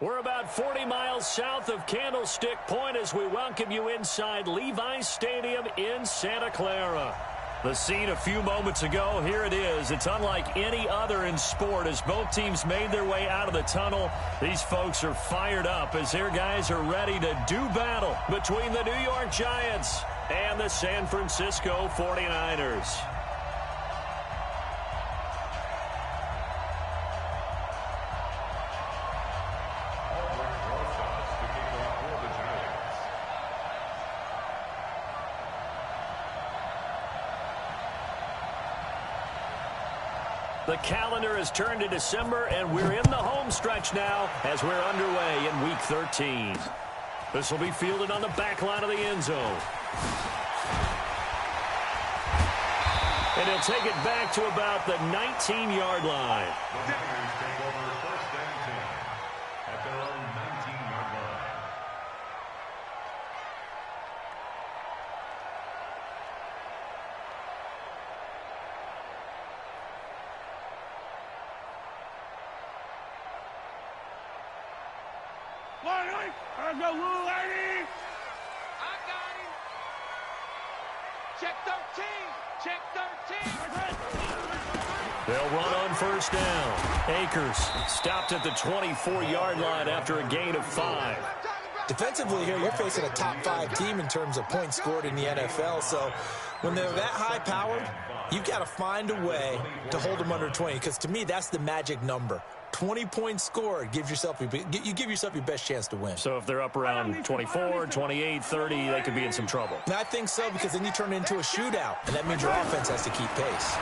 We're about 40 miles south of Candlestick Point as we welcome you inside Levi's Stadium in Santa Clara. The scene a few moments ago, here it is. It's unlike any other in sport as both teams made their way out of the tunnel. These folks are fired up as their guys are ready to do battle between the New York Giants and the San Francisco 49ers. The calendar has turned to December, and we're in the home stretch now as we're underway in Week 13. This will be fielded on the back line of the end zone. And he'll take it back to about the 19-yard line. I got little lady. I got him. Check 13. Check 13. They'll run on first down. Akers stopped at the 24-yard line after a gain of 5. Defensively here, you're facing a top 5 team in terms of points scored in the NFL. So when they're that high-powered, you've got to find a way to hold them under 20. Because to me, that's the magic number. 20 points scored, you give yourself your best chance to win. So if they're up around 24, 28, 30, they could be in some trouble. And I think so, because then you turn it into a shootout, and that means your offense has to keep pace.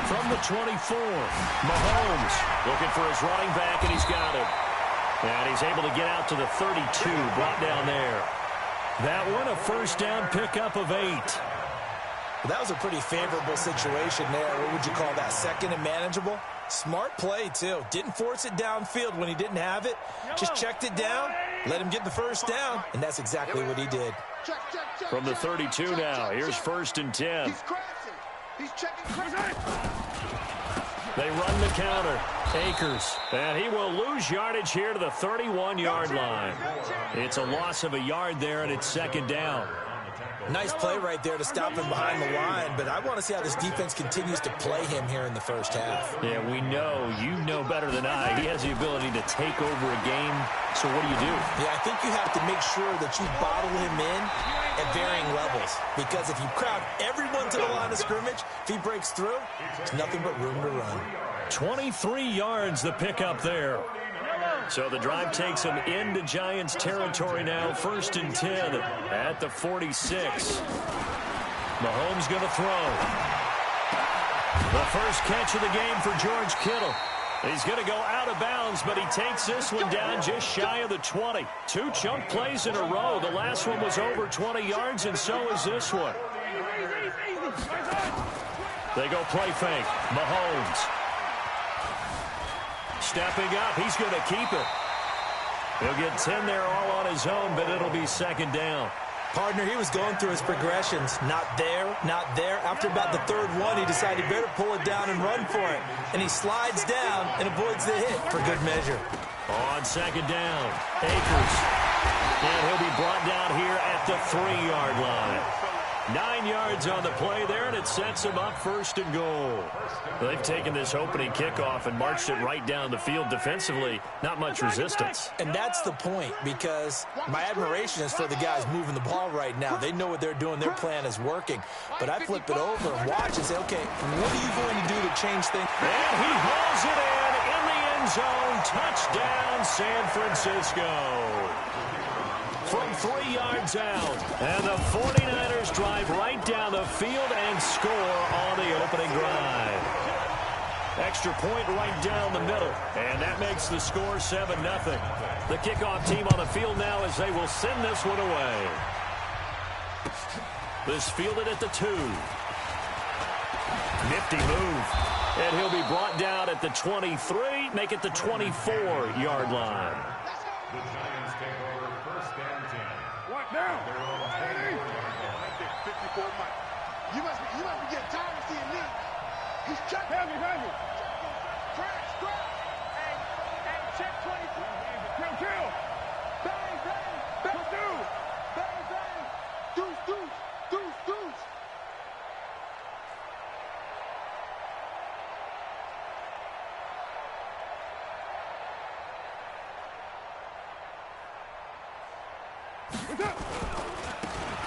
From the 24, Mahomes looking for his running back, and he's got it. And he's able to get out to the 32, brought down there. That one, a first down pickup of 8. Well, that was a pretty favorable situation there. What would you call that, second and manageable? Smart play, too. Didn't force it downfield when he didn't have it. Just checked it down, let him get the first down, and that's exactly what he did. From the 32 now, here's first and 10. He's checking. They run the counter. Akers, and he will lose yardage here to the 31-yard line. It's a loss of a yard there, and it's second down. Nice play right there to stop him behind the line, but I want to see how this defense continues to play him here in the first half. Yeah, we know. You know better than I. He has the ability to take over a game, so what do you do? Yeah, I think you have to make sure that you bottle him in at varying levels, because if you crowd everyone to the line of scrimmage, if he breaks through, there's nothing but room to run. 23 yards the pickup there. So the drive takes him into Giants territory now, first and 10 at the 46. Mahomes going to throw. The first catch of the game for George Kittle. He's going to go out of bounds, but he takes this one down just shy of the 20. 2 chunk plays in a row. The last one was over 20 yards, and so is this one. They go play fake. Mahomes. Stepping up, he's going to keep it. He'll get 10 there all on his own, but it'll be second down. Partner, he was going through his progressions. Not there, not there. After about the third one, he decided he better pull it down and run for it. And he slides down and avoids the hit for good measure. On second down, Akers. And he'll be brought down here at the 3-yard line. 9 yards on the play there, and it sets him up first and goal. They've taken this opening kickoff and marched it right down the field defensively. Not much resistance. And that's the point, because my admiration is for the guys moving the ball right now. They know what they're doing. Their plan is working. But I flip it over and watch and say, okay, what are you going to do to change things? And he hauls it in the end zone. Touchdown, San Francisco. From 3 yards out, and the 49ers drive right down the field and score on the opening drive. Extra point right down the middle, and that makes the score 7-0. The kickoff team on the field now as they will send this one away. This fielded at the 2. Nifty move, and he'll be brought down at the 23, make it the 24-yard line. The Giants take over first and 10. What now? 54 Mike. You must be getting tired of seeing me. He's checking. Have me. Crash. Hey, Check 20. Kill. Bang, bang. Bang, dude. Bang, bang. Deuce, deuce. Deuce, deuce.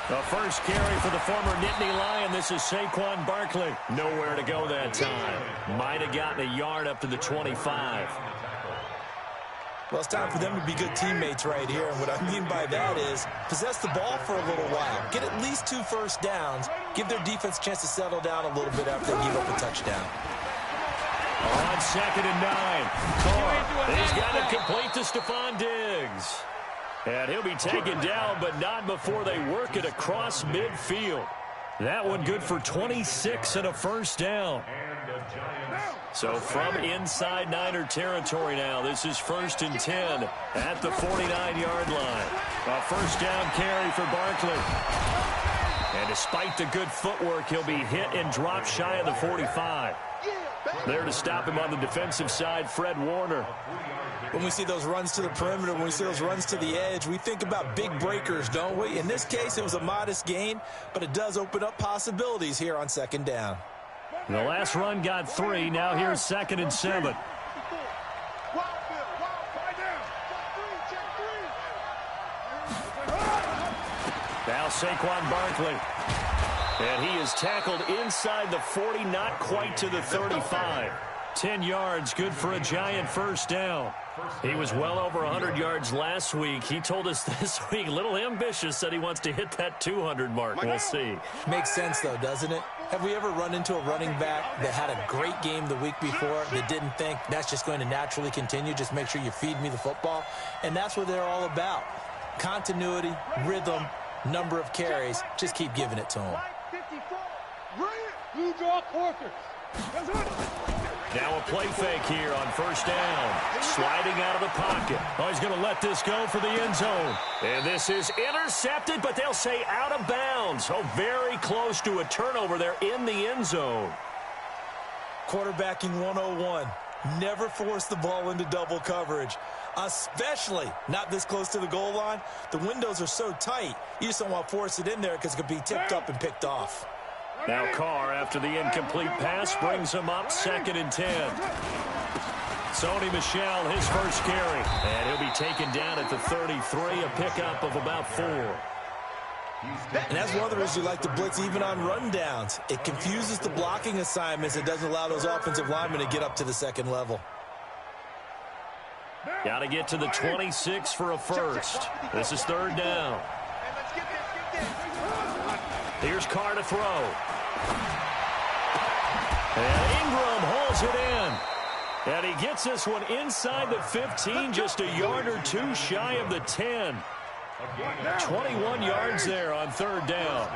The first carry for the former Nittany Lion. This is Saquon Barkley. Nowhere to go that time. Might have gotten a yard up to the 25. Well, it's time for them to be good teammates right here. And what I mean by that is possess the ball for a little while. Get at least 2 first downs. Give their defense a chance to settle down a little bit after they give up a touchdown. On 2nd and 9. Carr, he's got it complete to Stephon Diggs. And he'll be taken down, but not before they work it across midfield. That one good for 26 and a first down. So from inside Niner territory now, this is 1st and 10 at the 49-yard line. A first down carry for Barkley. And despite the good footwork, he'll be hit and dropped shy of the 45. There to stop him on the defensive side, Fred Warner. When we see those runs to the perimeter, when we see those runs to the edge, we think about big breakers, don't we? In this case, it was a modest gain, but it does open up possibilities here on 2nd down. The last run got 3. Now here's 2nd and 7. Now Saquon Barkley. And he is tackled inside the 40, not quite to the 35. 10 yards, good for a Giant first down. He was well over 100 yards last week. He told us this week, a little ambitious, said he wants to hit that 200 mark. We'll see. Makes sense, though, doesn't it? Have we ever run into a running back that had a great game the week before that didn't think that's just going to naturally continue? Just make sure you feed me the football. And that's what they're all about. Continuity, rhythm, number of carries. Just keep giving it to them. Blue draw quarters. Now a play fake here on first down. Sliding out of the pocket. Oh, he's going to let this go for the end zone. And this is intercepted, but they'll say out of bounds. Oh, very close to a turnover there in the end zone. Quarterbacking 101. Never force the ball into double coverage, especially not this close to the goal line. The windows are so tight, you just don't want to force it in there because it could be tipped up and picked off. Now Carr, after the incomplete pass, brings him up 2nd and 10. Sony Michel, his first carry. And he'll be taken down at the 33, a pickup of about 4. And that's one of the reasons you like to blitz even on rundowns. It confuses the blocking assignments. It doesn't allow those offensive linemen to get up to the second level. Got to get to the 26 for a first. This is 3rd down. Here's Carr to throw. And Ingram holds it in. And he gets this one inside the 15, just a yard or 2 shy of the 10. 21 yards there on 3rd down.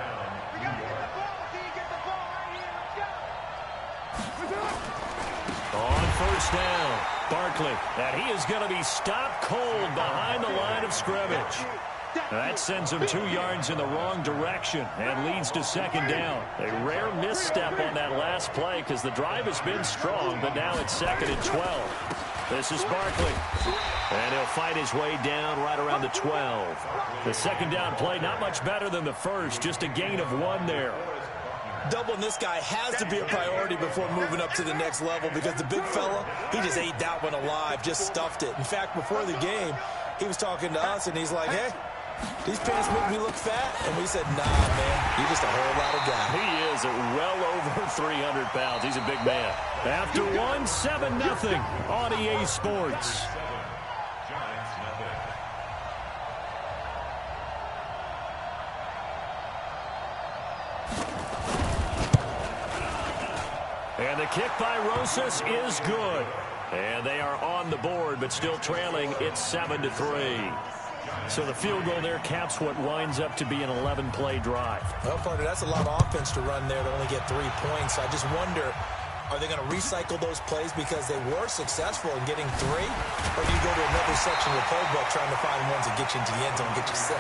On first down, Barkley. And he is going to be stopped cold behind the line of scrimmage. That sends him 2 yards in the wrong direction and leads to 2nd down. A rare misstep on that last play because the drive has been strong, but now it's 2nd and 12. This is Barkley. And he'll fight his way down right around the 12. The 2nd down play, not much better than the first, just a gain of 1 there. Doubling this guy has to be a priority before moving up to the next level because the big fella, he just ate that one alive, just stuffed it. In fact, before the game, he was talking to us, and he's like, hey, these pants make me look fat. And we said, nah, man, you're just a whole lot of guy. He is well over 300 pounds. He's a big man. After 1, 7-0 on EA Sports. And the kick by Rosas is good. And they are on the board, but still trailing. It's 7-3. So the field goal there caps what winds up to be an 11-play drive. Well, partner, that's a lot of offense to run there to only get 3 points. I just wonder, are they going to recycle those plays because they were successful in getting 3? Or do you go to another section of the playbook trying to find ones that get you into the end zone and get you 6?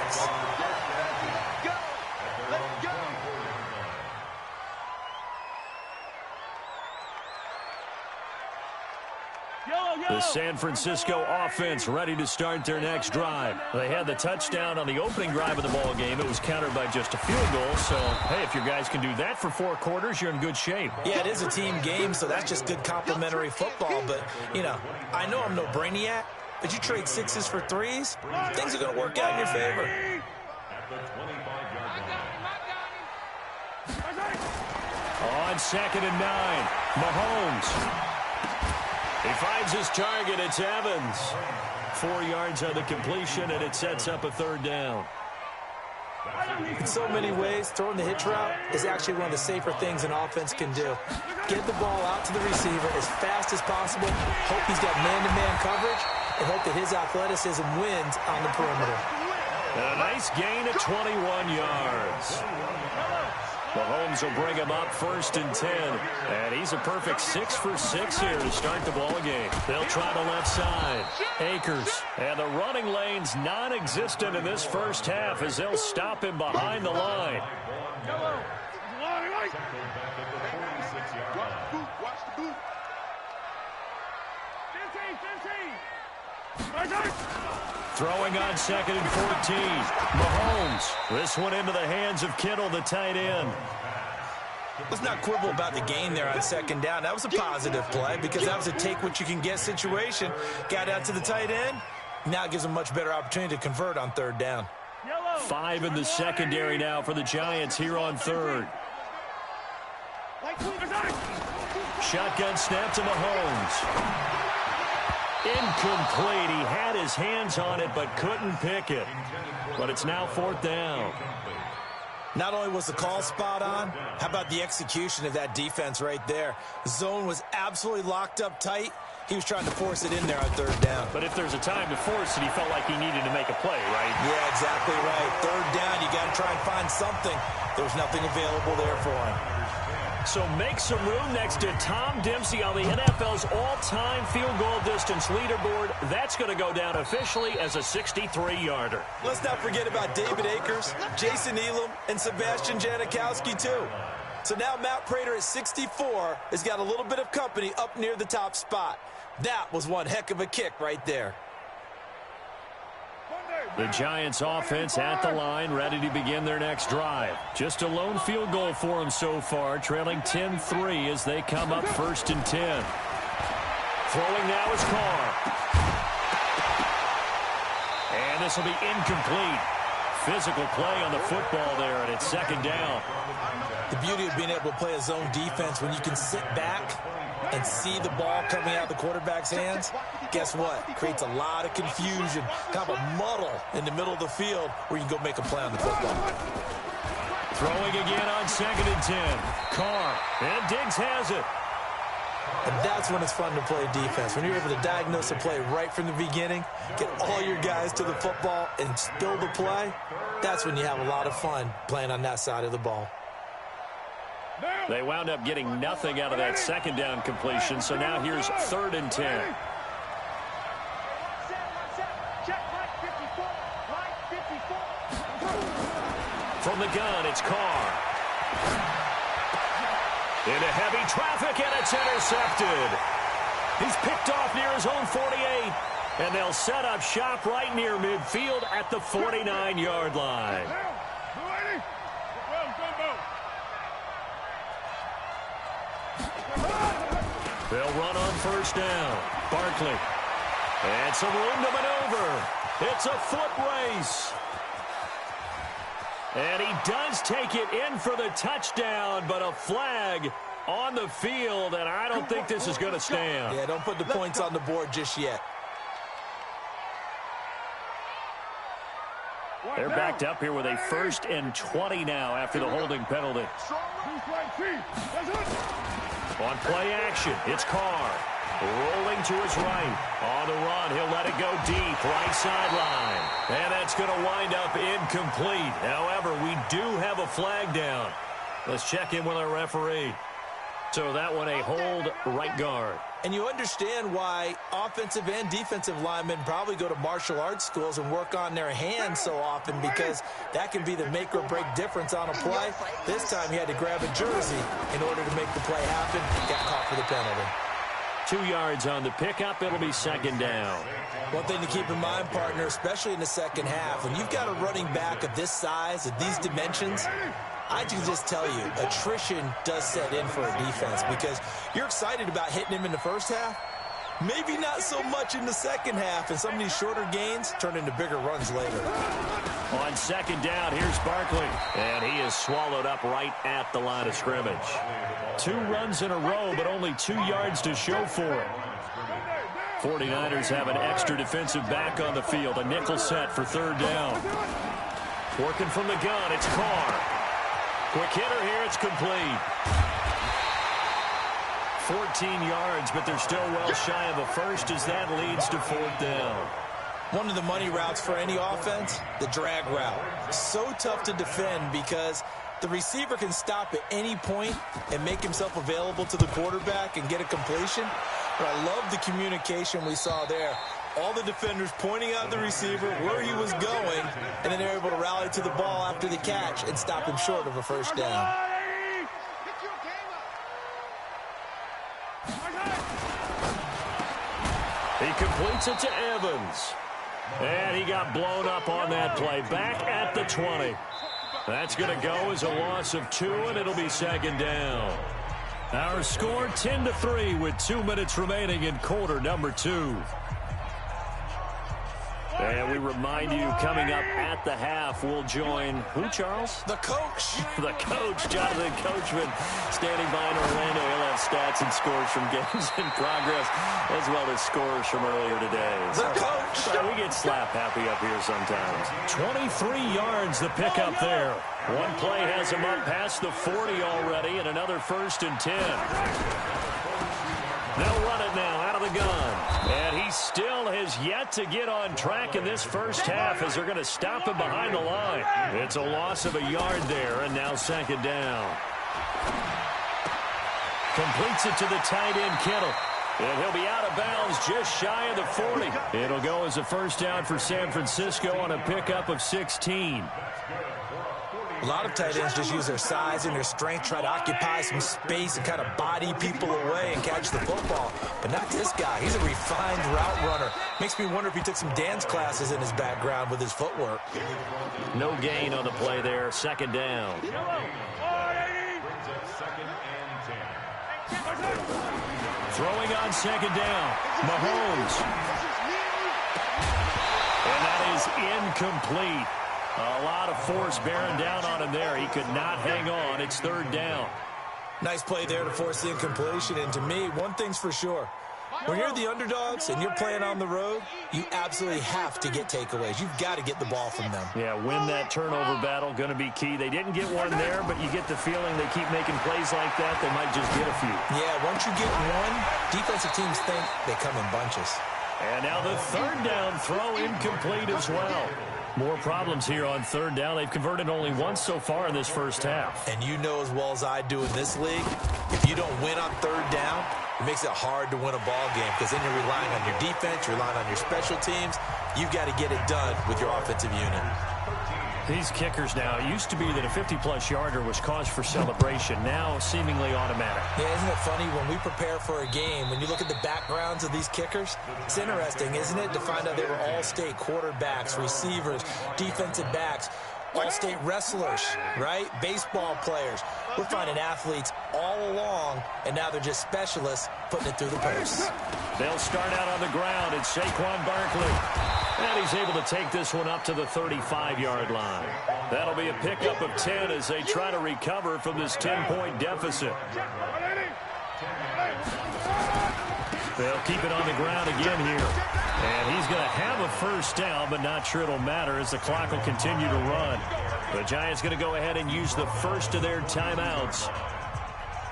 The San Francisco offense ready to start their next drive. They had the touchdown on the opening drive of the ball game. It was countered by just a field goal. So, hey, if your guys can do that for 4 quarters, you're in good shape. Yeah, it is a team game, so that's just good complimentary football. But, you know, I know I'm no brainiac, but you trade 6s for 3s, things are going to work out in your favor. On 2nd and 9, Mahomes. He finds his target. It's Evans. 4 yards on the completion, and it sets up a 3rd down. In so many ways, throwing the hitch route is actually one of the safer things an offense can do. Get the ball out to the receiver as fast as possible, hope he's got man-to-man coverage, and hope that his athleticism wins on the perimeter. And a nice gain of 21 yards. Mahomes will bring him up 1st and 10. And he's a perfect 6 for 6 here to start the ball game. They'll try the left side. Akers. And the running lane's non-existent in this first half as they'll stop him behind the line. Throwing on 2nd and 14. Mahomes. This one into the hands of Kittle, the tight end. Let's not quibble about the gain there on 2nd down. That was a positive play because that was a take-what-you-can-get situation. Got out to the tight end. Now it gives him a much better opportunity to convert on 3rd down. 5 in the secondary now for the Giants here on 3rd. Shotgun snap to Mahomes. Incomplete. He had his hands on it but couldn't pick it. But it's now 4th down. Not only was the call spot on, how about the execution of that defense right there? The zone was absolutely locked up tight. He was trying to force it in there on 3rd down. But if there's a time to force it, he felt like he needed to make a play, right? Yeah, exactly right. 3rd down, you got to try and find something. There was nothing available there for him. So make some room next to Tom Dempsey on the NFL's all-time field goal distance leaderboard. That's going to go down officially as a 63-yarder. Let's not forget about David Akers, Jason Elam, and Sebastian Janikowski, too. So now Matt Prater at 64 has got a little bit of company up near the top spot. That was one heck of a kick right there. The Giants offense at the line, ready to begin their next drive. Just a lone field goal for them so far, trailing 10-3 as they come up 1st and 10. Throwing now is Carr. And this will be incomplete. Physical play on the football there, and it's 2nd down. The beauty of being able to play a zone defense when you can sit back and see the ball coming out of the quarterback's hands, guess what? Creates a lot of confusion, kind of a muddle in the middle of the field where you can go make a play on the football. Throwing again on 2nd and 10. Carr, and Diggs has it. And that's when it's fun to play defense. When you're able to diagnose a play right from the beginning, get all your guys to the football and build the play, that's when you have a lot of fun playing on that side of the ball. They wound up getting nothing out of that 2nd down completion, so now here's 3rd and 10. From the gun, it's Carr. Into heavy traffic, and it's intercepted. He's picked off near his own 48, and they'll set up shop right near midfield at the 49-yard line. They'll run on 1st down. Barkley. And some room to maneuver. It's a foot race. And he does take it in for the touchdown, but a flag on the field, and I don't think this is going to stand. Yeah, don't put the points on the board just yet. They're backed up here with a 1st and 20 now after the holding penalty. On play action, it's Carr. Rolling to his right. On the run, he'll let it go deep, right sideline. And that's going to wind up incomplete. However, we do have a flag down. Let's check in with our referee. So that one a hold, right guard. And you understand why offensive and defensive linemen probably go to martial arts schools and work on their hands so often, because that can be the make or break difference on a play. This time he had to grab a jersey in order to make the play happen. Got caught for the penalty. 2 yards on the pickup. It'll be second down. One thing to keep in mind, partner, especially in the second half, when you've got a running back of this size, of these dimensions, I can just tell you, attrition does set in for a defense because you're excited about hitting him in the first half. Maybe not so much in the second half, and some of these shorter gains turn into bigger runs later. On second down, here's Barkley, and he is swallowed up right at the line of scrimmage. 2 runs in a row, but only 2 yards to show for it. 49ers have an extra defensive back on the field, a nickel set for third down. Working from the gun, it's Carr. Quick hitter here, it's complete. 14 yards, but they're still well shy of a first as that leads to fourth down. One of the money routes for any offense, the drag route. So tough to defend because the receiver can stop at any point and make himself available to the quarterback and get a completion. But I love the communication we saw there. All the defenders pointing out the receiver, where he was going, and then they're able to rally to the ball after the catch and stop him short of a first down. He completes it to Evans. And he got blown up on that play. Back at the 20. That's going to go as a loss of 2, and it'll be second down. Our score 10-3 with 2 minutes remaining in quarter number 2. And we remind you, coming up at the half, we'll join who, Charles? The coach. The coach, Jonathan Coachman, standing by in Orlando. He'll have stats and scores from games in progress, as well as scores from earlier today. The coach. We get slap happy up here sometimes. 23 yards the pickup there. One play has him up past the 40 already, and another 1st and 10. They'll run it now out of the gun. And he still has yet to get on track in this first half as they're going to stop him behind the line. It's a loss of a yard there, and now second down. Completes it to the tight end, Kittle. And he'll be out of bounds just shy of the 40. It'll go as a first down for San Francisco on a pickup of 16. A lot of tight ends just use their size and their strength, try to occupy some space and kind of body people away and catch the football. But not this guy. He's a refined route runner. Makes me wonder if he took some dance classes in his background with his footwork. No gain on the play there. Second down. Throwing on second down. Mahomes. And that is incomplete. A lot of force bearing down on him there. He could not hang on. It's third down. Nice play there to force the incompletion. And to me, one thing's for sure. When you're the underdogs and you're playing on the road, you absolutely have to get takeaways. You've got to get the ball from them. Yeah, win that turnover battle, going to be key. They didn't get one there, but you get the feeling they keep making plays like that, they might just get a few. Yeah, once you get one, defensive teams think they come in bunches. And now the third down throw incomplete as well. More problems here on third down. They've converted only once so far in this first half. And you know as well as I do in this league, if you don't win on third down, it makes it hard to win a ball game because then you're relying on your defense, you're relying on your special teams. You've got to get it done with your offensive unit. These kickers now, it used to be that a 50-plus yarder was cause for celebration. Now seemingly automatic. Yeah, isn't it funny when we prepare for a game, when you look at the backgrounds of these kickers, it's interesting, isn't it, to find out they were all-state quarterbacks, receivers, defensive backs, all-state wrestlers, right? Baseball players. We're finding athletes all along, and now they're just specialists putting it through the posts. They'll start out on the ground. It's Saquon Barkley. And he's able to take this one up to the 35-yard line. That'll be a pickup of 10 as they try to recover from this 10-point deficit. They'll keep it on the ground again here. And he's going to have a first down, but not sure it'll matter as the clock will continue to run. The Giants going to go ahead and use the first of their timeouts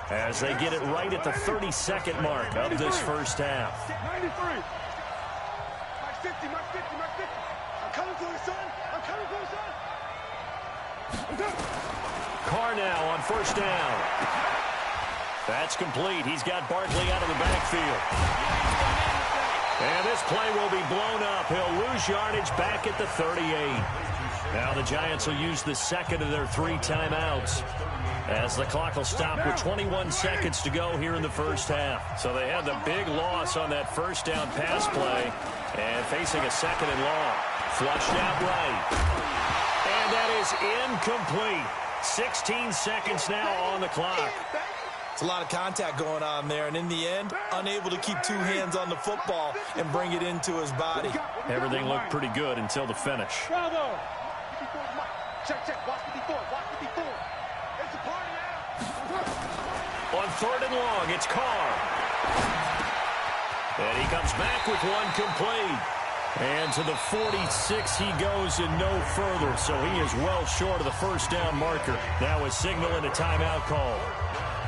as they get it right at the 32nd mark of this first half. 93. 50, Mark 50. I'm coming for the sun. I'm coming for the sun. Carr now on first down. That's complete. He's got Barkley out of the backfield. And this play will be blown up. He'll lose yardage back at the 38. Now the Giants will use the second of their 3 timeouts. as the clock will stop with 21 seconds to go here in the first half. So they had the big loss on that first down pass play and facing a second and long. Flushed out right. And that is incomplete. 16 seconds now on the clock. It's a lot of contact going on there, and in the end, unable to keep two hands on the football and bring it into his body. Everything looked pretty good until the finish. Bravo. Check. Watch the before. It's a party now. On third and long, it's Carr. And he comes back with one complete. And to the 46 he goes and no further, so he is well short of the first down marker. Now a signal and a timeout call,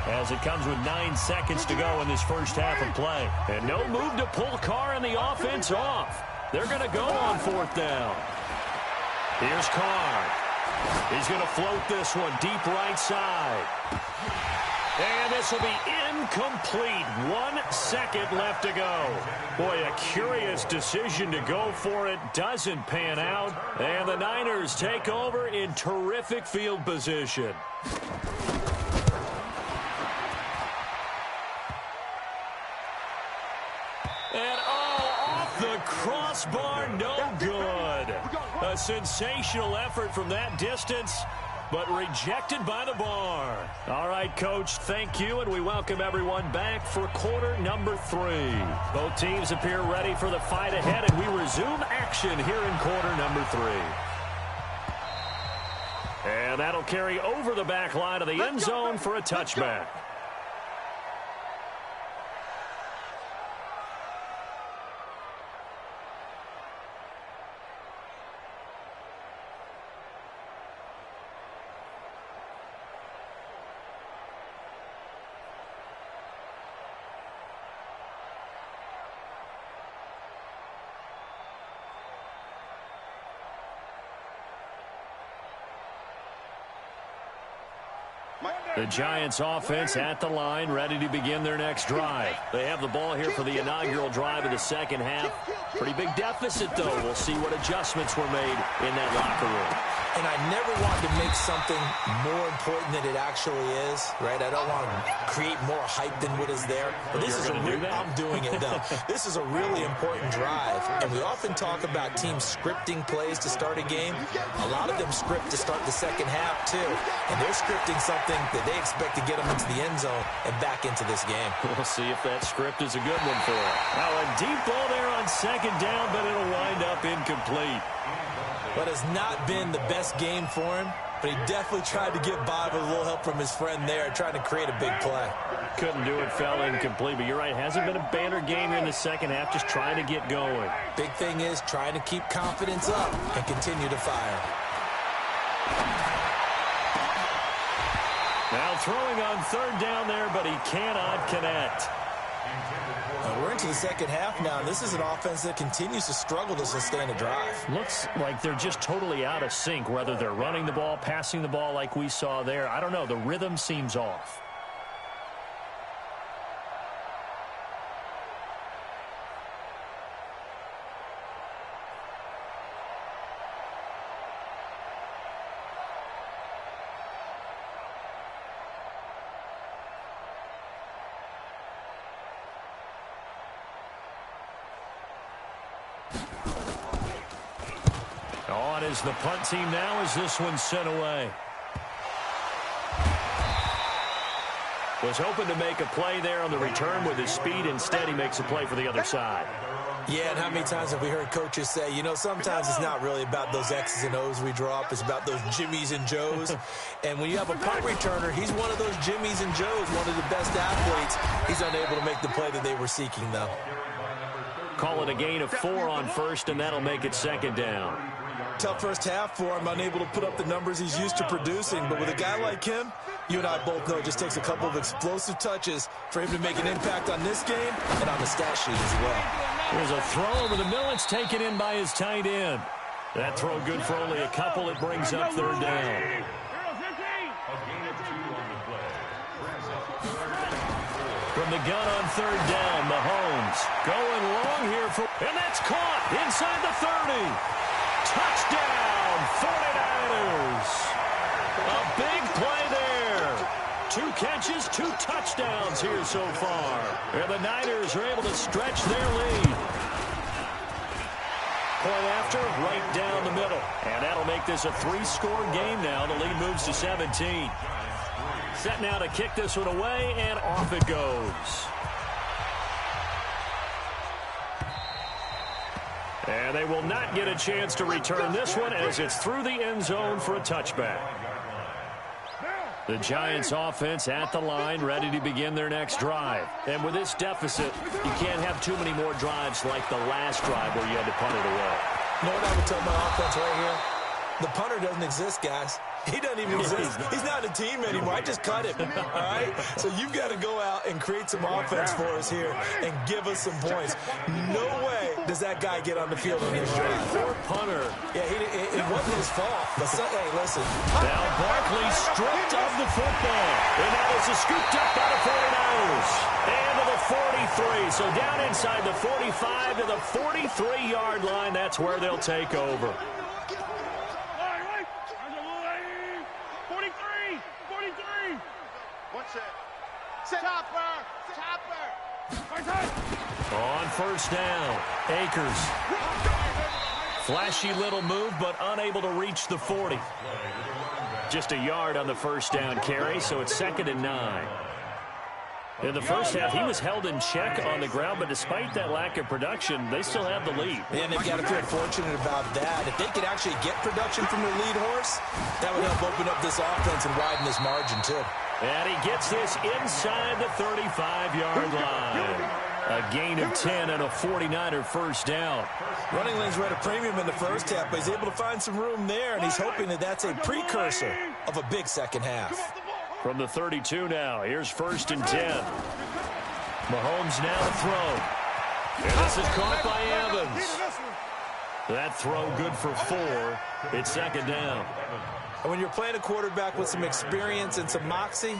as it comes with 9 seconds to go in this first half of play. And no move to pull Carr and the offense off. They're going to go on fourth down. Here's Carr. He's going to float this one deep right side. And this will be incomplete. 1 second left to go. Boy, a curious decision to go for it. Doesn't pan out. And the Niners take over in terrific field position. And off the crossbar, no good. A sensational effort from that distance, but rejected by the bar. All right, Coach, thank you, and we welcome everyone back for quarter number 3. Both teams appear ready for the fight ahead, and we resume action here in quarter number 3. And that'll carry over the back line of the end zone for a touchback. The Giants offense at the line, ready to begin their next drive. They have the ball here for the inaugural drive of the second half. Pretty big deficit, though. We'll see what adjustments were made in that locker room. And I never want to make something more important than it actually is, right? I don't want to create more hype than what is there. But this is I'm doing it, though. This is a really important drive. And we often talk about teams scripting plays to start a game. A lot of them script to start the second half, too. And they're scripting something that they expect to get them into the end zone and back into this game. We'll see if that script is a good one for them. Now a deep ball there on second down, but it'll wind up incomplete. What has not been the best game for him, but he definitely tried to get by with a little help from his friend there, trying to create a big play. Couldn't do it, fell incomplete, but you're right, hasn't been a banner game here in the second half, just trying to get going. Big thing is trying to keep confidence up and continue to fire. Now throwing on third down there, but he cannot connect. We're into the second half now, and this is an offense that continues to struggle to sustain a drive. Looks like they're just totally out of sync, whether they're running the ball, passing the ball like we saw there. I don't know. The rhythm seems off. On is the punt team now as this one's sent away. Was hoping to make a play there on the return with his speed. Instead, he makes a play for the other side. Yeah, and how many times have we heard coaches say, you know, sometimes it's not really about those X's and O's we draw up. It's about those Jimmies and Joes. And when you have a punt returner, he's one of those Jimmies and Joes, one of the best athletes. He's unable to make the play that they were seeking, though. Call it a gain of 4 on first, and that'll make it second down. Tough first half for him, unable to put up the numbers he's used to producing. But with a guy like him, you and I both know it just takes a couple of explosive touches for him to make an impact on this game and on the stat sheet as well. There's a throw over the middle. It's taken in by his tight end. That throw good for only a couple. It brings up third down. From the gun on third down, Mahomes going long here for, and that's caught inside the 30. Touchdown, 49ers. A big play there. 2 catches, 2 touchdowns here so far. And the Niners are able to stretch their lead. Point after, right down the middle. And that'll make this a 3-score game now. The lead moves to 17. Set now to kick this one away, and off it goes. And they will not get a chance to return this one as it's through the end zone for a touchback. The Giants offense at the line, ready to begin their next drive. And with this deficit, you can't have too many more drives like the last drive where you had to punt it away. You know what I would tell my offense right here? The punter doesn't exist, guys. He doesn't even exist. He's not a team anymore. I just cut him, all right? So you've got to go out and create some offense for us here and give us some points. No way does that guy get on the field on this drive. Poor punter. Yeah, it wasn't his fault. But hey, listen. Now Barkley stripped of the football. And that is scooped up by the 49ers. And to the 43. So down inside the 45 to the 43-yard line. That's where they'll take over. 43. One set. Topper. On first down, Akers. Flashy little move, but unable to reach the 40. Just a yard on the first down carry, so it's 2nd and 9. In the first half, he was held in check on the ground, but despite that lack of production, they still have the lead. And they've got to feel fortunate about that. If they could actually get production from their lead horse, that would help open up this offense and widen this margin, too. And he gets this inside the 35-yard line. A gain of 10 and a 49er first down. Running lanes were at a premium in the first half, but he's able to find some room there, and he's hoping that that's a precursor of a big second half. From the 32 now, here's 1st and 10. Mahomes now to throw. And this is caught by Evans. That throw good for 4. It's 2nd down. And when you're playing a quarterback with some experience and some moxie,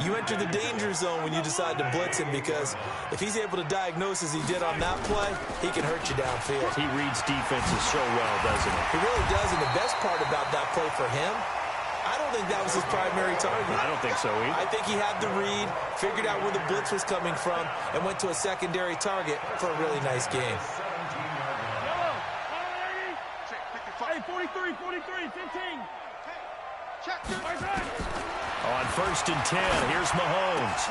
you enter the danger zone when you decide to blitz him, because if he's able to diagnose as he did on that play, he can hurt you downfield. He reads defenses so well, doesn't he? He really does, and the best part about that play for him, I don't think that was his primary target. I don't think so either. I think he had the read, figured out where the blitz was coming from, and went to a secondary target for a really nice game. Hey, 43, 15. On 1st and 10, here's Mahomes.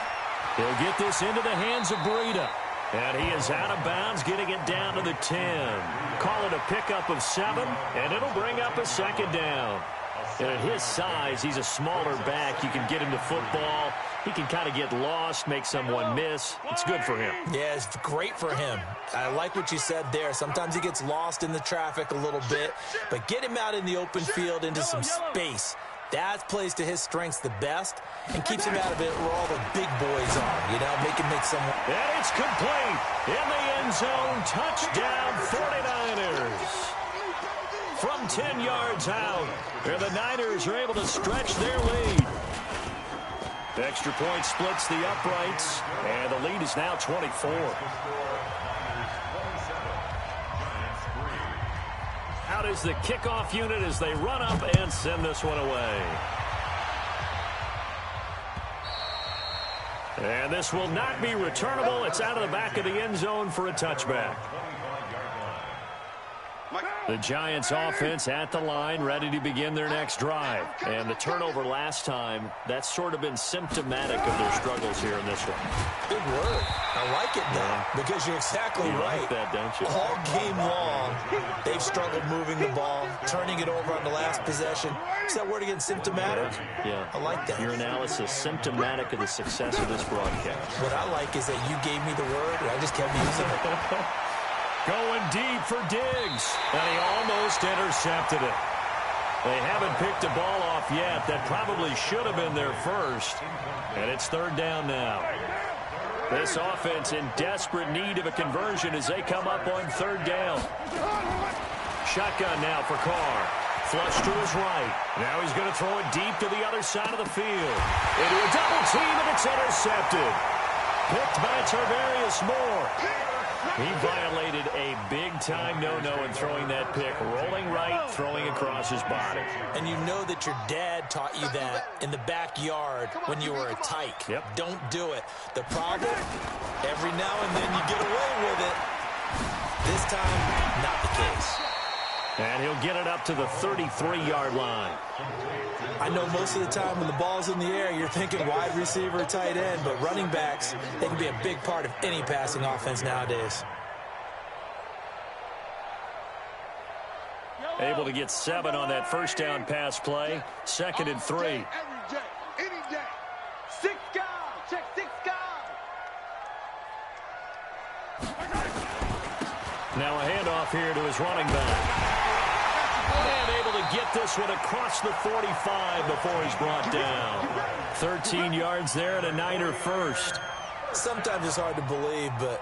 He'll get this into the hands of Breida. And he is out of bounds, getting it down to the 10. Call it a pickup of 7, and it'll bring up a 2nd down. And at his size, he's a smaller back. You can get him to football. He can kind of get lost, make someone miss. It's good for him. Yeah, it's great for him. I like what you said there. Sometimes he gets lost in the traffic a little bit, but get him out in the open field into some space. That plays to his strengths the best and keeps him out of it where all the big boys are. You know, make him make someone. And it's complete. In the end zone, touchdown 49ers. From 10 yards out, and the Niners are able to stretch their lead. The extra point splits the uprights, and the lead is now 24. Out is the kickoff unit as they run up and send this one away. And this will not be returnable. It's out of the back of the end zone for a touchback. The Giants offense at the line, ready to begin their next drive. And the turnover last time, that's sort of been symptomatic of their struggles here in this one. Big word. I like it now, because you're exactly right. Like that, don't you? All game long, they've struggled moving the ball, turning it over on the last possession. Is that word again, symptomatic? Yeah. I like that. Your analysis, symptomatic of the success of this broadcast. What I like is that you gave me the word, and I just kept using it. Going deep for Diggs, and he almost intercepted it. They haven't picked a ball off yet. That probably should have been their first, and it's 3rd down now. This offense in desperate need of a conversion as they come up on 3rd down. Shotgun now for Carr. Flush to his right. Now he's going to throw it deep to the other side of the field. Into a double team, and it's intercepted. Picked by Tarvarius Moore. He violated a big-time no-no in throwing that pick. Rolling right, throwing across his body. And you know that your dad taught you that in the backyard when you were a tyke. Yep. Don't do it. The problem, every now and then you get away with it. This time, not the case. And he'll get it up to the 33-yard line. I know most of the time when the ball's in the air, you're thinking wide receiver, tight end, but running backs, they can be a big part of any passing offense nowadays. Able to get 7 on that first down pass play. 2nd and 3. Every day, any day. 6 guys. Check 6 guys. Now a handoff here to his running back. And able to get this one across the 45 before he's brought down. 13 yards there and a Niner first. Sometimes it's hard to believe, but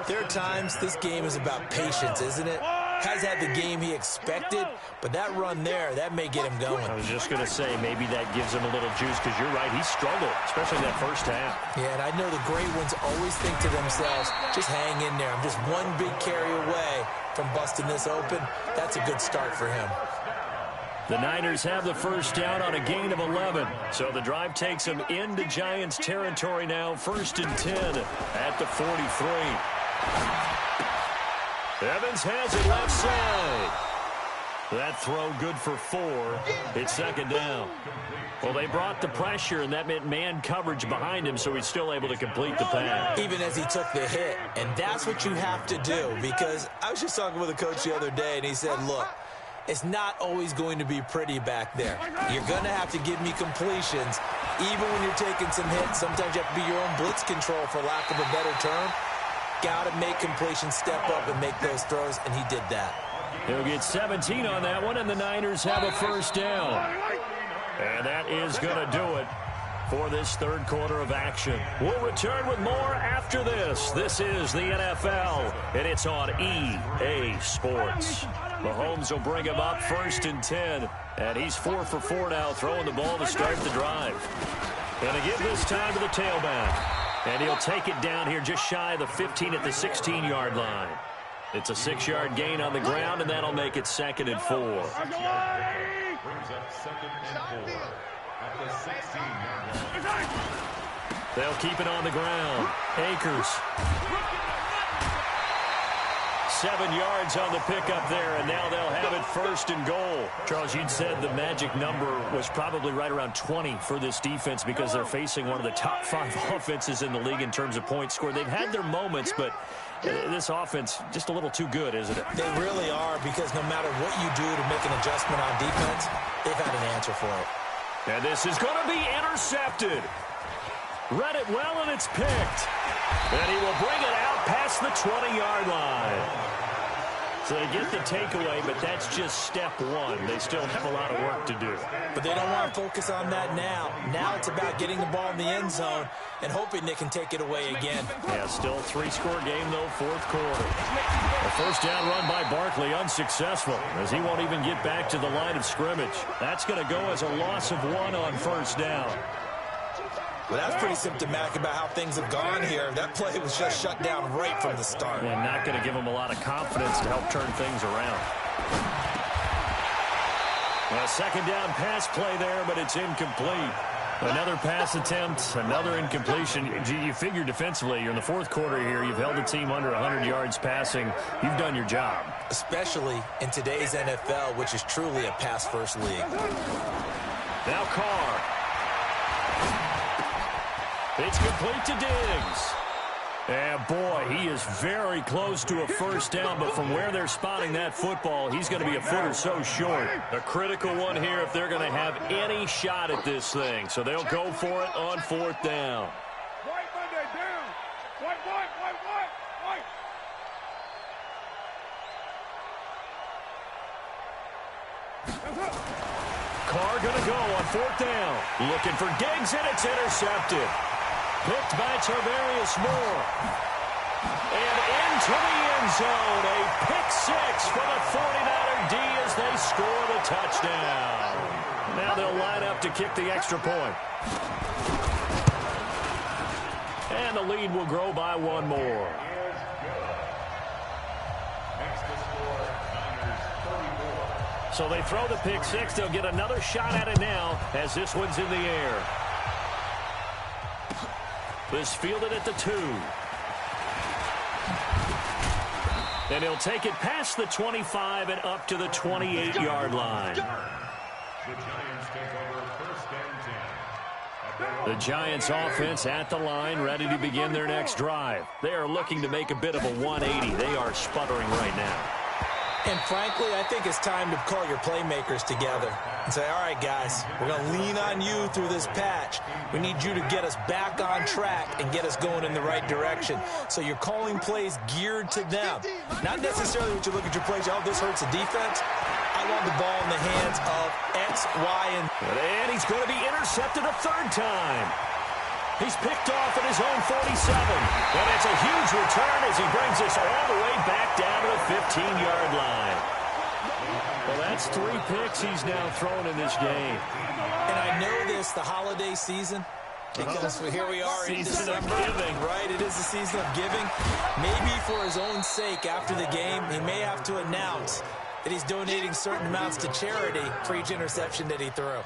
there are times this game is about patience, isn't it? Has had the game he expected, but that run there, that may get him going. I was just going to say, maybe that gives him a little juice, because you're right, he struggled, especially that first half. Yeah, and I know the great ones always think to themselves, just hang in there. I'm just one big carry away from busting this open. That's a good start for him. The Niners have the first down on a gain of 11. So the drive takes them into Giants territory now. 1st and 10 at the 43. Evans has it left side. That throw good for 4. It's 2nd down. Well, they brought the pressure, and that meant man coverage behind him, so he's still able to complete the pass. Even as he took the hit, and that's what you have to do, because I was just talking with a coach the other day, and he said, look, it's not always going to be pretty back there. You're going to have to give me completions. Even when you're taking some hits, sometimes you have to be your own blitz control, for lack of a better term. Got to make completions, step up and make those throws, and he did that. He'll get 17 on that one, and the Niners have a first down. And that is going to do it for this third quarter of action. We'll return with more after this. This is the NFL, and it's on EA Sports. Mahomes will bring him up 1st and 10, and he's 4 for 4 now, throwing the ball to start the drive. Going to give this time to the tailback, and he'll take it down here just shy of the 15 at the 16-yard line. It's a 6-yard gain on the ground, and that'll make it 2nd and 4. They'll keep it on the ground. Akers. 7 yards on the pickup there, and now they'll have it 1st and goal. Charles, you'd said the magic number was probably right around 20 for this defense, because they're facing one of the top 5 offenses in the league in terms of points scored. They've had their moments, but this offense just a little too good, isn't it? They really are, because no matter what you do to make an adjustment on defense, they've had an answer for it. And this is going to be intercepted. Read it well, and it's picked. And he will bring it out past the 20-yard line. So they get the takeaway, but that's just step one. They still have a lot of work to do. But they don't want to focus on that now. Now it's about getting the ball in the end zone and hoping they can take it away again. Yeah, still a 3-score game, though, 4th quarter. A first down run by Barkley, unsuccessful, as he won't even get back to the line of scrimmage. That's going to go as a loss of 1 on first down. Well, that's pretty symptomatic about how things have gone here. That play was just shut down right from the start. And not going to give them a lot of confidence to help turn things around. A 2nd down pass play there, but it's incomplete. Another pass attempt, another incompletion. You figure defensively, you're in the 4th quarter here. You've held the team under 100 yards passing. You've done your job. Especially in today's NFL, which is truly a pass-first league. Now Carr. It's complete to Diggs. And boy, he is very close to a first down, but from where they're spotting that football, he's going to be a foot or so short. A critical one here if they're going to have any shot at this thing. So they'll go for it on 4th down. White Monday down. White. Carr going to go on 4th down. Looking for Diggs, and it's intercepted. Picked by Tarvarius Moore. And into the end zone. A pick 6 for the 49er D as they score the touchdown. Now they'll line up to kick the extra point. And the lead will grow by 1 more. So they throw the pick six. They'll get another shot at it now as this one's in the air. This fielded at the 2. And he'll take it past the 25 and up to the 28-yard line. The Giants offense at the line, ready to begin their next drive. They are looking to make a bit of a 180. They are sputtering right now. And frankly, I think it's time to call your playmakers together and say, all right, guys, we're going to lean on you through this patch. We need you to get us back on track and get us going in the right direction. So you're calling plays geared to them. Not necessarily what you look at your plays, oh, this hurts the defense. I want the ball in the hands of X, Y, and he's going to be intercepted a third time. He's picked off at his own 47. And it's a huge return as he brings us all the way back down to the 15-yard line. Well, that's 3 picks he's now thrown in this game. And I know this, the holiday season, because here we are in December, right? It is the season of giving. Maybe for his own sake, after the game, he may have to announce that he's donating certain amounts to charity for each interception that he threw.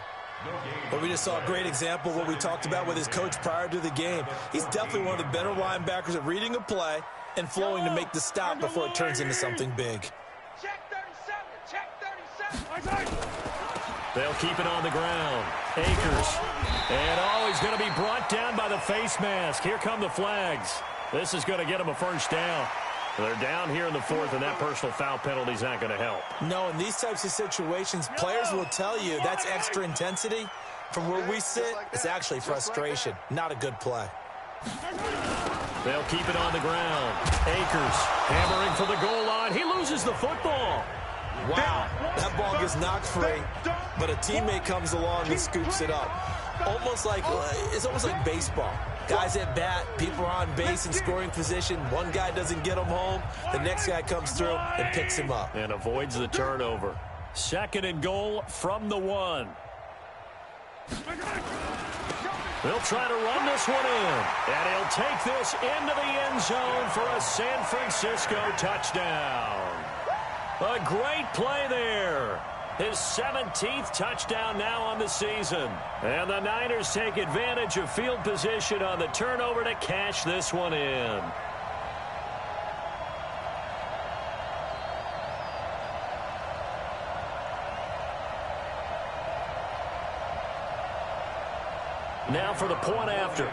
But we just saw a great example of what we talked about with his coach prior to the game. He's definitely one of the better linebackers at reading a play and flowing to make the stop before it turns into something big. Check 37. Check 37. They'll keep it on the ground. Akers. And, he's going to be brought down by the face mask. Here come the flags. This is going to get him a first down. They're down here in the 4th, and that personal foul penalty is not going to help. No, in these types of situations, players will tell you that's extra intensity. From where we sit, it's actually frustration, not a good play. They'll keep it on the ground. Akers hammering for the goal line. He loses the football. Wow, that ball gets knocked free, but a teammate comes along and scoops it up. It's almost like baseball. Guys at bat, people are on base in scoring position. One guy doesn't get him home. The next guy comes through and picks him up. And avoids the turnover. 2nd and goal from the 1. They'll try to run this one in. And he'll take this into the end zone for a San Francisco touchdown. A great play there. His 17th touchdown now on the season. And the Niners take advantage of field position on the turnover to cash this one in. Now for the point after.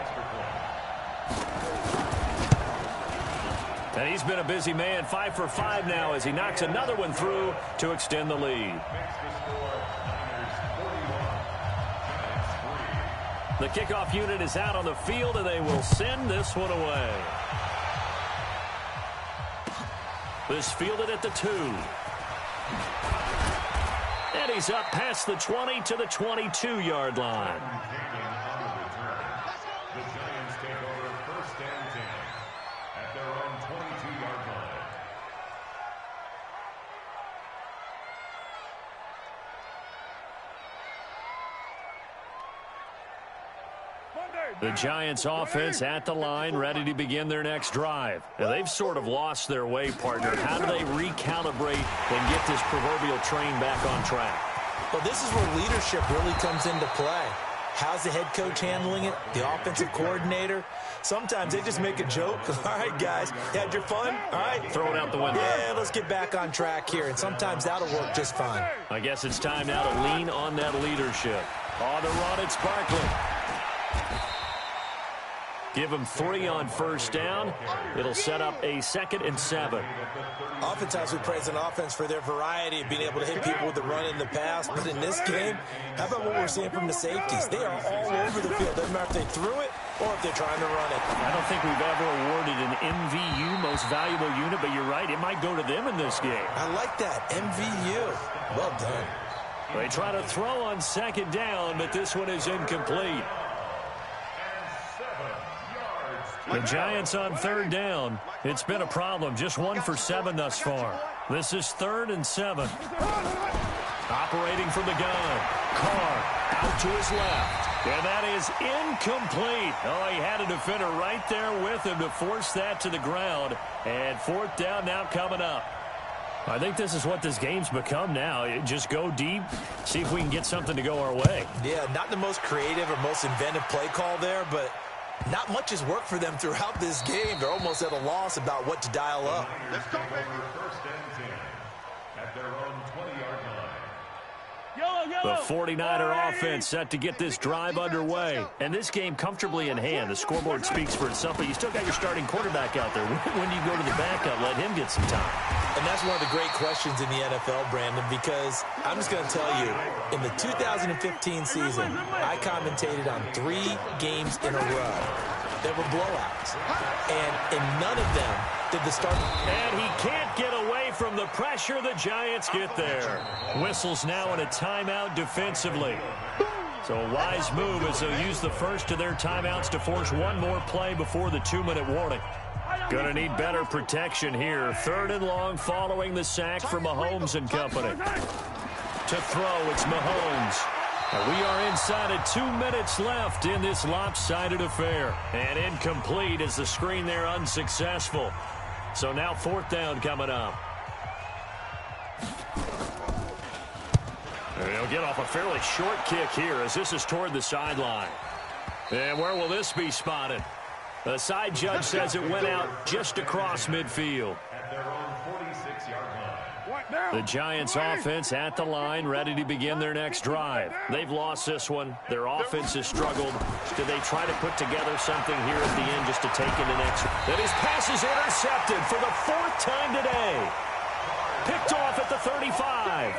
And he's been a busy man, 5 for 5 now as he knocks another one through to extend the lead. The kickoff unit is out on the field, and they will send this one away. This fielded at the 2. And he's up past the 20 to the 22-yard line. The Giants offense at the line, ready to begin their next drive. Now, they've sort of lost their way, partner. How do they recalibrate and get this proverbial train back on track? Well, this is where leadership really comes into play. How's the head coach handling it? The offensive coordinator? Sometimes they just make a joke. All right, guys, you had your fun? All right. Throw it out the window. Yeah, let's get back on track here. And sometimes that'll work just fine. I guess it's time now to lean on that leadership. On the run, it's Barkley. Give him 3 on first down. It'll set up a 2nd and 7. Oftentimes we praise an offense for their variety of being able to hit people with the run in the pass. But in this game, how about what we're seeing from the safeties? They are all over the field. Doesn't matter if they threw it or if they're trying to run it. I don't think we've ever awarded an MVU, most valuable unit, but you're right. It might go to them in this game. I like that. MVU. Well done. They try to throw on 2nd down, but this one is incomplete. The Giants on 3rd down. It's been a problem. Just 1 for 7 thus far. This is 3rd and 7. Operating from the gun. Carr out to his left. And that is incomplete. Oh, he had a defender right there with him to force that to the ground. And 4th down now coming up. I think this is what this game's become now. Just go deep, see if we can get something to go our way. Yeah, not the most creative or most inventive play call there, but not much has worked for them throughout this game. They're almost at a loss about what to dial up. Let's go, baby. First and 10 at their own 20-yard line. The 49er offense set to get this drive underway. And this game comfortably in hand. The scoreboard speaks for itself, but you still got your starting quarterback out there. When do you go to the backup, let him get some time? And that's one of the great questions in the NFL, Brandon, because I'm just going to tell you, in the 2015 season, I commentated on 3 games in a row that were blowouts. And in none of them did the starter. And he can't get away from the pressure. The Giants get there. Whistles now in a timeout defensively. So a wise move as they'll use the first of their timeouts to force one more play before the 2-minute warning. Gonna need better protection here. 3rd and long following the sack for Mahomes and company. To throw, it's Mahomes. And we are inside of 2 minutes left in this lopsided affair. And incomplete as the screen there unsuccessful. So now 4th down coming up. And he'll get off a fairly short kick here as this is toward the sideline. And where will this be spotted? The side judge says it went out just across midfield. At their own 46-yard line. The Giants offense at the line, ready to begin their next drive. They've lost this one. Their offense has struggled. Do they try to put together something here at the end just to take it an extra? That his pass is intercepted for the 4th time today. Picked off at the 35.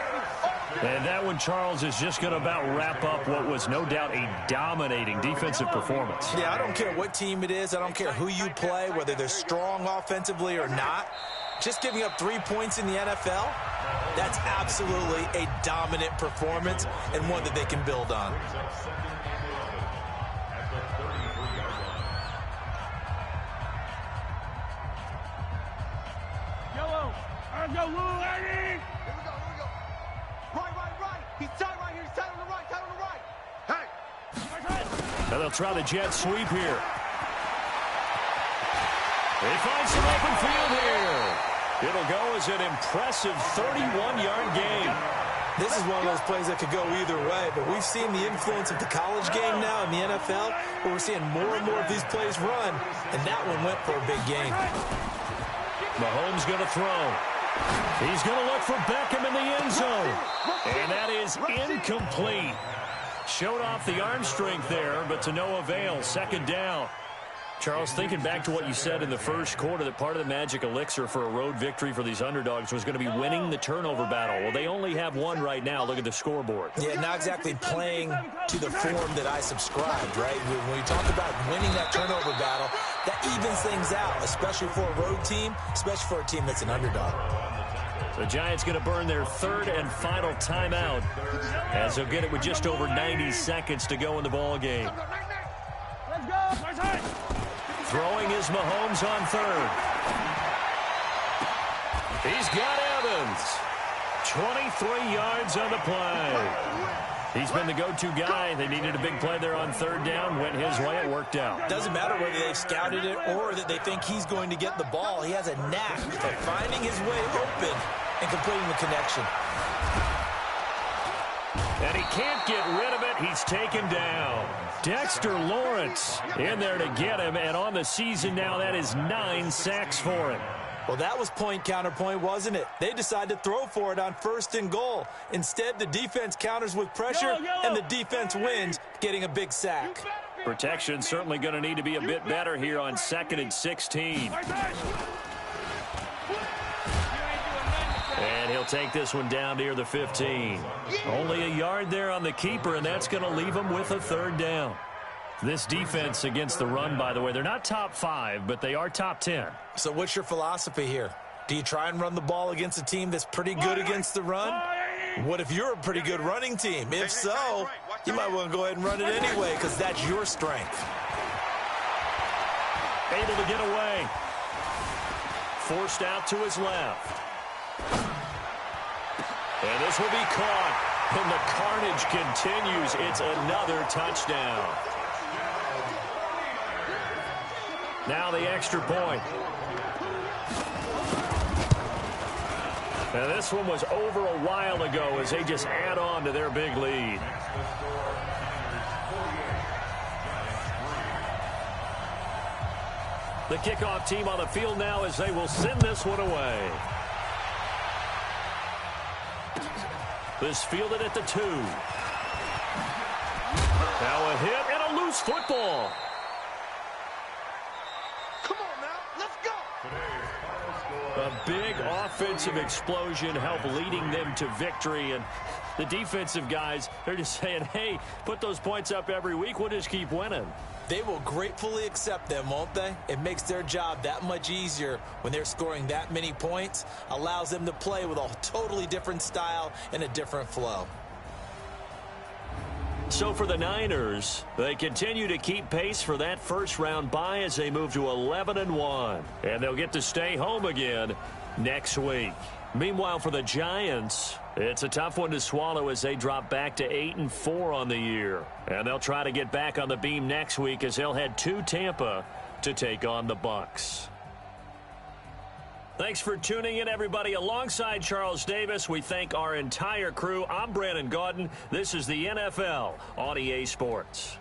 And that one, Charles, is just going to about wrap up what was no doubt a dominating defensive performance. Yeah, I don't care what team it is. I don't care who you play, whether they're strong offensively or not. Just giving up 3 points in the NFL, that's absolutely a dominant performance and one that they can build on. Yellow. Let's go, Lou, Eddie. Here we go. Right. He's tight right here. He's tight on the right. Hey. And they'll try the jet sweep here. They find some open field here. It'll go as an impressive 31-yard gain. This is one of those plays that could go either way, but we've seen the influence of the college game now in the NFL, where we're seeing more and more of these plays run, and that one went for a big gain. Mahomes going to throw. He's going to look for Beckham in the end zone. And that is incomplete. Showed off the arm strength there, but to no avail. 2nd down. Charles, thinking back to what you said in the first quarter, that part of the magic elixir for a road victory for these underdogs was going to be winning the turnover battle. Well, they only have one right now. Look at the scoreboard. Yeah, not exactly playing to the form that I subscribed, right? When you talk about winning that turnover battle, that evens things out, especially for a road team, especially for a team that's an underdog. The Giants going to burn their 3rd and final timeout as they'll get it with just over 90 seconds to go in the ball game. Let's go. Throwing is Mahomes on 3rd. He's got Evans. 23 yards on the play. He's been the go-to guy. They needed a big play there on 3rd down. Went his way. It worked out. Doesn't matter whether they've scouted it or that they think he's going to get the ball. He has a knack for finding his way open and completing the connection. And he can't get rid of it. He's taken down. Dexter Lawrence in there to get him. And on the season now, that is 9 sacks for him. Well, that was point counterpoint, wasn't it? They decided to throw for it on 1st and goal. Instead, the defense counters with pressure, and the defense wins, getting a big sack. Protection certainly going to need to be a bit better here on 2nd and 16. And he'll take this one down near the 15. Only a yard there on the keeper, and that's going to leave him with a 3rd down. This defense against the run, by the way, they're not top 5, but they are top 10. So what's your philosophy here? Do you try and run the ball against a team that's pretty good against the run? What if you're a pretty good running team? If so, you might want to go ahead and run it anyway because that's your strength. Able to get away. Forced out to his left. And this will be caught. And the carnage continues. It's another touchdown. Now the extra point. And this one was over a while ago as they just add on to their big lead. The kickoff team on the field now as they will send this one away. This fielded at the 2. Now a hit and a loose football. Come on now, let's go. A big offensive explosion helped leading them to victory. And the defensive guys, they're just saying, hey, put those points up every week. We'll just keep winning. They will gratefully accept them, won't they? It makes their job that much easier when they're scoring that many points. Allows them to play with a totally different style and a different flow. So for the Niners, they continue to keep pace for that first-round bye as they move to 11-1. And they'll get to stay home again next week. Meanwhile, for the Giants, it's a tough one to swallow as they drop back to 8-4 on the year. And they'll try to get back on the beam next week as they'll head to Tampa to take on the Bucs. Thanks for tuning in, everybody. Alongside Charles Davis, we thank our entire crew. I'm Brandon Gaudin. This is the NFL on EA Sports.